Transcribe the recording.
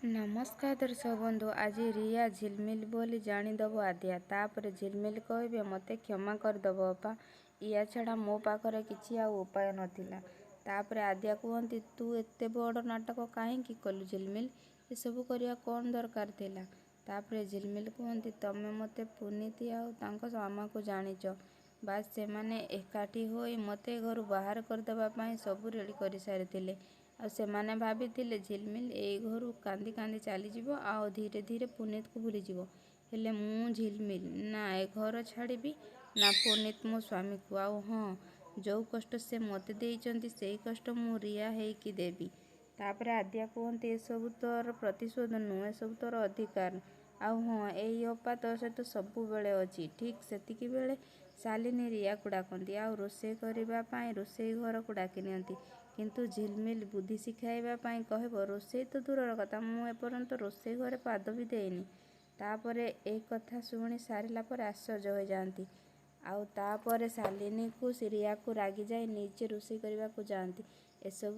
ନମସ୍କାର ଦର୍ଶକ ବନ୍ଧୁ। ଆଜି ରିୟା ଝିଲମିଲ ବୋଲି ଜାଣିଦବ ଆଦ୍ୟା। ତାପରେ ଝିଲମିଲ କହିବେ ମୋତେ କ୍ଷମା କରିଦବ ଅପା। ୟା ଛଡ଼ା ମୋ ପାଖରେ କିଛି ଆଉ ଉପାୟ ନଥିଲା। ତାପରେ ଆଦ୍ୟା କୁହନ୍ତି ତୁ ଏତେ ବଡ଼ ନାଟକ କାହିଁକି କଲୁ ଝିଲମିଲ? ଏସବୁ କରିବା କ'ଣ ଦରକାର ଥିଲା? ତାପରେ ଝିଲମିଲ କୁହନ୍ତି ତମେ ମୋତେ ପୁନିତ ଆଉ ତାଙ୍କ ମାମାକୁ ଜାଣିଛ। ବାସ୍ ସେମାନେ ଏକାଠି ହୋଇ ମୋତେ ଘରୁ ବାହାର କରିଦେବା ପାଇଁ ସବୁ ରେଡ଼ି କରିସାରିଥିଲେ। ଆଉ ସେମାନେ ଭାବିଥିଲେ ଝିଲମିଲ ଏଇ ଘରୁ କାନ୍ଦି କାନ୍ଦି ଚାଲିଯିବ ଆଉ ଧୀରେ ଧୀରେ ପୁନିତକୁ ଭୁଲିଯିବ। ହେଲେ ମୁଁ ଝିଲମିଲ ନା ଏ ଘର ଛାଡ଼ିବି ନା ପୁନିତ ମୋ ସ୍ୱାମୀକୁ। ଆଉ ହଁ, ଯୋଉ କଷ୍ଟ ସେ ମୋତେ ଦେଇଛନ୍ତି ସେଇ କଷ୍ଟ ମୁଁ ରିୟା ହେଇକି ଦେବି। ତାପରେ ଆଦ୍ୟା କୁହନ୍ତି ଏସବୁ ତୋର ପ୍ରତିଶୋଧ ନୁହେଁ, ଏସବୁ ତୋର ଅଧିକାର। ଆଉ ହଁ, ଏଇ ଅପା ତୋ ସହିତ ସବୁବେଳେ ଅଛି। ଠିକ୍ ସେତିକିବେଳେ ଶାଲିନୀ ରିୟାକୁ ଡାକନ୍ତି ଆଉ ରୋଷେଇ କରିବା ପାଇଁ ରୋଷେଇ ଘରକୁ ଡାକି ନିଅନ୍ତି। କିନ୍ତୁ ଝିଲମିଲ ବୁଦ୍ଧି ଶିଖାଇବା ପାଇଁ କହିବ ରୋଷେଇ ତ ଦୂରର କଥା, ମୁଁ ଏପର୍ଯ୍ୟନ୍ତ ରୋଷେଇ ଘରେ ପାଦ ବି ଦେଇନି। ତାପରେ ଏ କଥା ଶୁଣି ସାରିଲା ପରେ ଆଶ୍ଚର୍ଯ୍ୟ ହୋଇଯାଆନ୍ତି। ଆଉ ତାପରେ ଶାଲିନୀକୁ ରିୟାକୁ ରାଗିଯାଇ ନିଜେ ରୋଷେଇ କରିବାକୁ ଯାଆନ୍ତି। ଏସବୁ